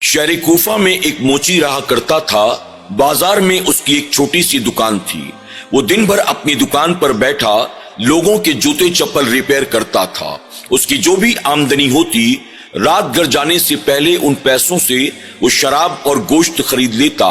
شہر کوفہ میں ایک موچی رہا کرتا تھا۔ بازار میں اس کی ایک چھوٹی سی دکان تھی۔ وہ دن بھر اپنی دکان پر بیٹھا لوگوں کے جوتے چپل ریپیئر کرتا تھا۔ اس کی جو بھی آمدنی ہوتی، رات گھر جانے سے پہلے ان پیسوں سے وہ شراب اور گوشت خرید لیتا۔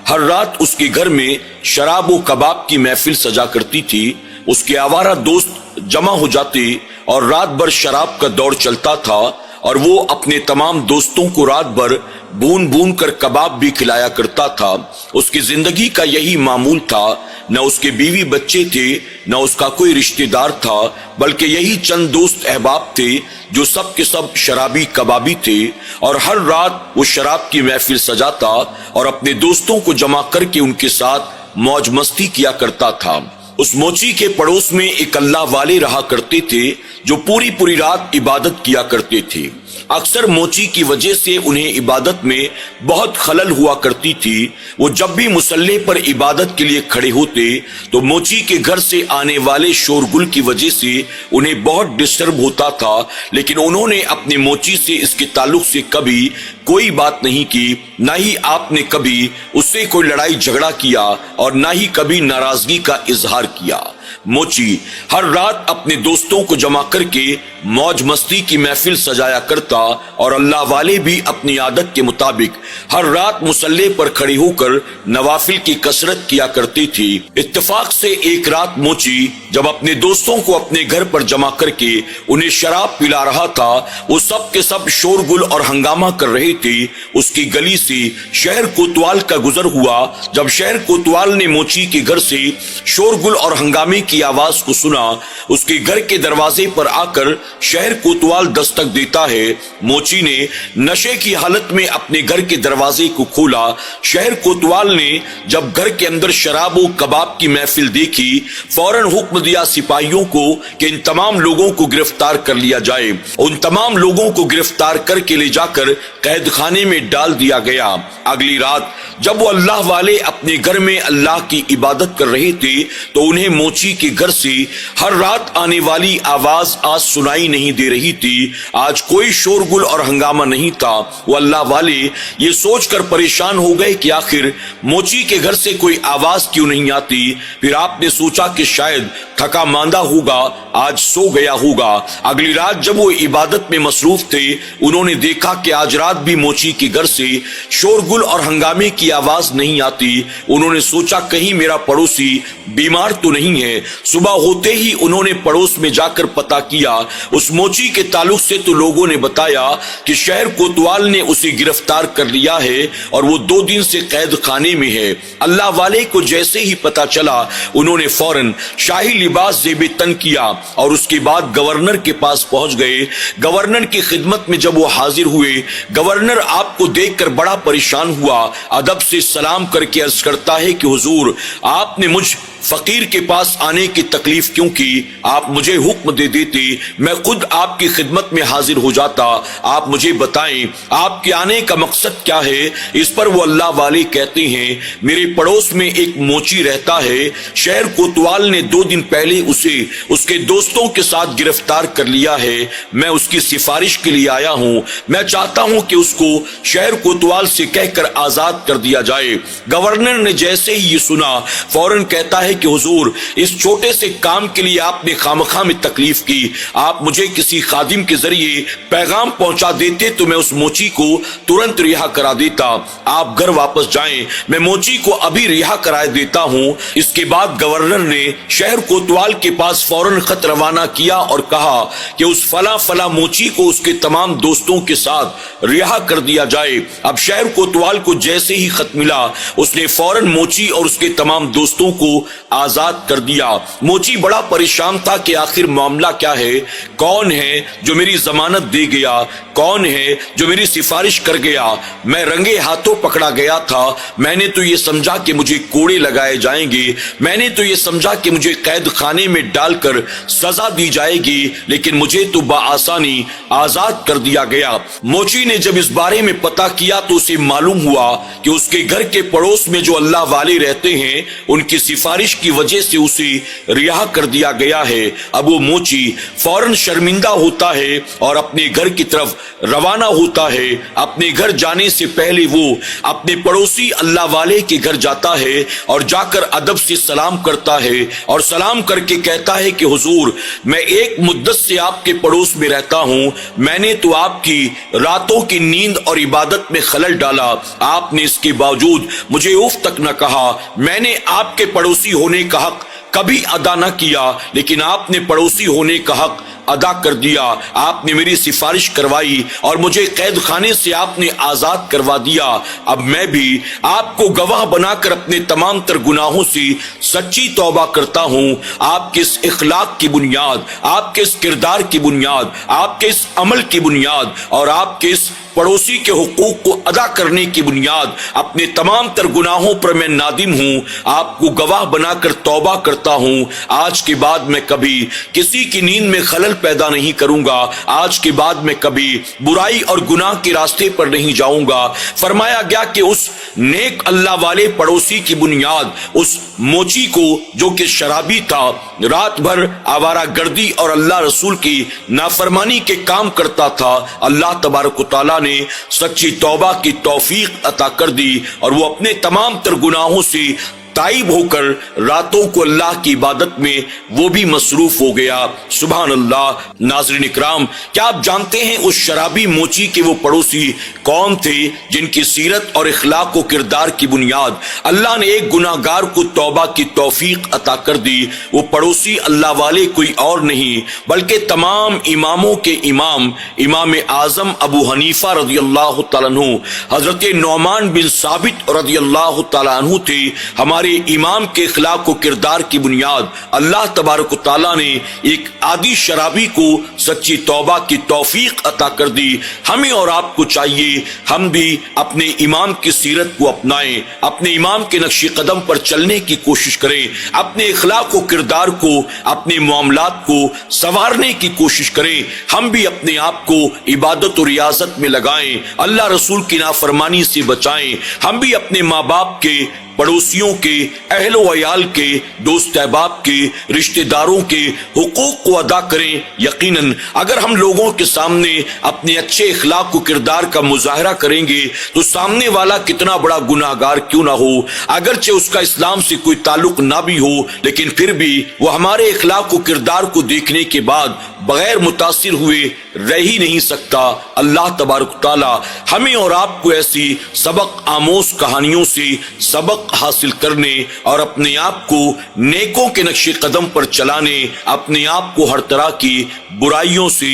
ہر رات اس کے گھر میں شراب و کباب کی محفل سجا کرتی تھی۔ اس کے آوارہ دوست جمع ہو جاتے اور رات بھر شراب کا دور چلتا تھا، اور وہ اپنے تمام دوستوں کو رات بھر بھون بھون کر کباب بھی کھلایا کرتا تھا۔ اس کی زندگی کا یہی معمول تھا۔ نہ اس کے بیوی بچے تھے، نہ اس کا کوئی رشتہ دار تھا، بلکہ یہی چند دوست احباب تھے جو سب کے سب شرابی کبابی تھے۔ اور ہر رات وہ شراب کی محفل سجاتا اور اپنے دوستوں کو جمع کر کے ان کے ساتھ موج مستی کیا کرتا تھا۔ اس موچی کے پڑوس میں ایک اللہ والے رہا کرتے تھے جو پوری رات عبادت کیا کرتے تھے۔ اکثر موچی کی وجہ سے انہیں عبادت میں بہت خلل ہوا کرتی تھی۔ وہ جب بھی مصلی پر عبادت کے لیے کھڑے ہوتے تو موچی کے گھر سے آنے والے شورگل کی وجہ سے انہیں بہت ڈسٹرب ہوتا تھا، لیکن انہوں نے اپنے موچی سے اس کے تعلق سے کبھی کوئی بات نہیں کی، نہ ہی آپ نے کبھی اس سے کوئی لڑائی جھگڑا کیا اور نہ ہی کبھی ناراضگی کا اظہار کیا۔ موچی ہر رات اپنے دوستوں کو جمع کر کے موج مستی کی محفل سجایا کرتا، اور اللہ والے بھی اپنی عادت کے مطابق ہر رات مصلی پر کھڑے ہو کر نوافل کی کثرت کیا کرتی تھی۔ اتفاق سے ایک رات موچی جب اپنے دوستوں کو اپنے گھر پر جمع کر کے انہیں شراب پلا رہا تھا، وہ سب کے سب شورگل اور ہنگامہ کر رہے تھے۔ اس کی گلی سے شہر کوتوال کا گزر ہوا۔ جب شہر کوتوال نے موچی کے گھر سے شورگل اور ہنگامے کی آواز کو سنا، اس کے گھر کے دروازے پر آ کر شہر کوتوال دستک دیتا ہے۔ موچی نے نشے کی حالت میں اپنے گھر کے دروازے کو کھولا۔ شہر کوتوال نے جب گھر کے اندر شراب و کباب کی محفل دیکھی، فوراً حکم دیا سپاہیوں کو کہ ان تمام لوگوں کو گرفتار کر لیا جائے۔ ان تمام لوگوں کو گرفتار کر کے لے جا کر قید خانے میں ڈال دیا گیا۔ اگلی رات جب وہ اللہ والے اپنے گھر میں اللہ کی عبادت کر رہے تھے تو انہیں موچی کے گھر سے ہر رات آنے والی آواز آج سنائی نہیں دے رہی تھی۔ آج کوئی شورگل اور ہنگامہ نہیں تھا۔ وہ اللہ والے یہ سوچ کر پریشان ہو گئے کہ آخر موچی کے گھر سے کوئی آواز کیوں نہیں آتی۔ پھر آپ نے سوچا کہ شاید تھکا ماندہ ہوگا، آج سو گیا ہوگا۔ اگلی رات جب وہ عبادت میں مصروف تھے، انہوں نے دیکھا کہ آج رات بھی موچی کے گھر سے شورگل اور ہنگامے کی آواز نہیں آتی۔ انہوں نے سوچا کہیں میرا پڑوسی بیمار تو نہیں ہے۔ صبح ہوتے ہی انہوں نے پڑوس میں جا کر پتہ کیا۔ اس موچی کے تعلق سے تو لوگوں نے بتایا کہ شہر کوتوال نے اسے گرفتار کر لیا ہے اور وہ 2 دن سے قید خانے میں ہے۔ اللہ والے کو جیسے ہی پتہ چلا، انہوں نے فوراً شاہی لباس زیب تن کیا اور اس کے بعد گورنر کے پاس پہنچ گئے۔ گورنر کی خدمت میں جب وہ حاضر ہوئے، گورنر آپ کو دیکھ کر بڑا پریشان ہوا۔ ادب سے سلام کر کے عرض کرتا ہے کہ حضور، آپ نے مجھ فقیر کے پاس آنے کی تکلیف کیوں کی؟ آپ مجھے حکم دے دیتے، میں خود آپ کی خدمت میں حاضر ہو جاتا۔ آپ مجھے بتائیں آپ کے آنے کا مقصد کیا ہے؟ اس پر وہ اللہ والے کہتے ہیں، میرے پڑوس میں ایک موچی رہتا ہے، شہر کوتوال نے 2 دن پہلے اسے اس کے دوستوں کے ساتھ گرفتار کر لیا ہے۔ میں اس کی سفارش کے لیے آیا ہوں۔ میں چاہتا ہوں کہ اس کو شہر کوتوال سے کہہ کر آزاد کر دیا جائے۔ گورنر نے جیسے ہی یہ سنا، فوراً کہتا ہے کہ حضور، اس چھوٹے سے کام کے لیے آپ نے خامخواہ میں تکلیف کی۔ آپ مجھے کسی خادم کے ذریعے پیغام پہنچا دیتے تو میں اس موچی کو ترنت رہا کرا دیتا۔ آپ گھر واپس جائیں، میں موچی کو ابھی رہا کرا دیتا ہوں۔ اس کے بعد گورنر نے شہر کوتوال کے پاس فوراً خط روانہ کیا اور کہا کہ اس فلاں موچی کو اس کے تمام دوستوں کے ساتھ رہا کر دیا جائے۔ اب شہر کوتوال کو جیسے ہی خط ملا، اس نے فوراً موچی اور اس کے تمام دوستوں کو آزاد کر دیا۔ موچی بڑا پریشان تھا کہ آخر معاملہ کیا ہے، کون ہے جو میری ضمانت دے گیا، کون ہے جو میری سفارش کر گیا؟ میں رنگے ہاتھوں پکڑا گیا تھا۔ میں نے تو یہ سمجھا کہ مجھے کوڑے لگائے جائیں گے، میں نے تو یہ سمجھا کہ مجھے قید خانے میں ڈال کر سزا دی جائے گی، لیکن مجھے تو بآسانی آزاد کر دیا گیا۔ موچی نے جب اس بارے میں پتہ کیا تو اسے معلوم ہوا کہ اس کے گھر کے پڑوس میں جو اللہ والے رہتے ہیں، ان کی سفارش کی وجہ سے اسے رہا کر دیا گیا ہے، اب وہ موچی فوراً شرمندہ ہوتا ہے اور اپنے گھر کی طرف روانہ ہوتا ہے۔ اپنے گھر جانے سے پہلے وہ اپنے پڑوسی اللہ والے کے گھر جاتا ہے اور جا کر ادب سے سلام کرتا ہے اور سلام کر کے کہتا ہے کہ حضور، میں ایک مدت سے آپ کے پڑوس میں رہتا ہوں، میں نے تو آپ کی راتوں کی نیند اور عبادت میں خلل ڈالا، آپ نے اس کے باوجود مجھے اف تک نہ کہا۔ میں نے آپ کے پڑوسی ہونے کا حق کبھی ادا نہ کیا، لیکن آپ نے پڑوسی ہونے کا حق ادا کر دیا۔ آپ نے میری سفارش کروائی اور مجھے قید خانے سے آپ نے آزاد کروا دیا۔ اب میں بھی آپ کو گواہ بنا کر اپنے تمام تر گناہوں سے سچی توبہ کرتا ہوں۔ آپ کے اس اخلاق کی بنیاد، آپ کے اس کردار کی بنیاد، آپ کے اس عمل کی بنیاد اور آپ کے اس پڑوسی کے حقوق کو ادا کرنے کی بنیاد، اپنے تمام تر گناہوں پر میں نادم ہوں، آپ کو گواہ بنا کر توبہ کرتا ہوں۔ آج کے بعد میں کبھی کسی کی نیند میں خلل پیدا نہیں کروں گا، آج کے بعد میں کبھی برائی اور گناہ کے راستے پر نہیں جاؤں گا۔ فرمایا گیا کہ اس نیک اللہ والے پڑوسی کی بنیاد اس موچی کو جو کہ شرابی تھا، رات بھر آوارہ گردی اور اللہ رسول کی نافرمانی کے کام کرتا تھا، اللہ تبارک و تعالیٰ نے سچی توبہ کی توفیق عطا کر دی اور وہ اپنے تمام تر گناہوں سے تائب ہو کر راتوں کو اللہ کی عبادت میں وہ بھی مصروف ہو گیا۔ سبحان اللہ۔ ناظرین اکرام، کیا آپ جانتے ہیں اس شرابی موچی کے وہ پڑوسی کون تھے جن کی سیرت اور اخلاق و کردار کی بنیاد اللہ نے ایک گناہ گار کو توبہ کی توفیق عطا کر دی؟ وہ پڑوسی اللہ والے کوئی اور نہیں بلکہ تمام اماموں کے امام، امام اعظم ابو حنیفہ رضی اللہ تعالیٰ عنہ، حضرت نعمان بن ثابت رضی اللہ تعالیٰ عنہ تھے۔ ہمارے امام کے اخلاق و کردار کی بنیاد اللہ تبارک و تعالیٰ نے ایک عادی شرابی کو سچی توبہ کی توفیق عطا کر دی۔ ہمیں اور آپ کو چاہیے ہم بھی اپنے امام کی سیرت کو اپنائیں، اپنے امام کے نقش قدم پر چلنے کی کوشش کریں، اپنے اخلاق و کردار کو، اپنے معاملات کو سنوارنے کی کوشش کریں۔ ہم بھی اپنے آپ کو عبادت و ریاضت میں لگائیں، اللہ رسول کی نافرمانی سے بچائیں۔ ہم بھی اپنے ماں باپ کے، پڑوسیوں کے، اہل و عیال کے، دوست احباب کے، رشتہ داروں کے حقوق کو ادا کریں۔ یقیناً اگر ہم لوگوں کے سامنے اپنے اچھے اخلاق و کردار کا مظاہرہ کریں گے تو سامنے والا کتنا بڑا گناہ گار کیوں نہ ہو، اگرچہ اس کا اسلام سے کوئی تعلق نہ بھی ہو، لیکن پھر بھی وہ ہمارے اخلاق و کردار کو دیکھنے کے بعد بغیر متاثر ہوئے رہ ہی نہیں سکتا۔ اللہ تبارک تعالیٰ ہمیں اور آپ کو ایسی سبق آموز کہانیوں سے سبق حاصل کرنے اور اپنے آپ کو نیکوں کے نقش قدم پر چلانے، اپنے آپ کو ہر طرح کی برائیوں سے،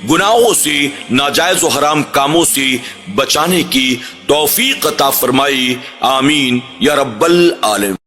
گناہوں سے، ناجائز و حرام کاموں سے بچانے کی توفیق عطا فرمائی۔ آمین یا رب العالمین۔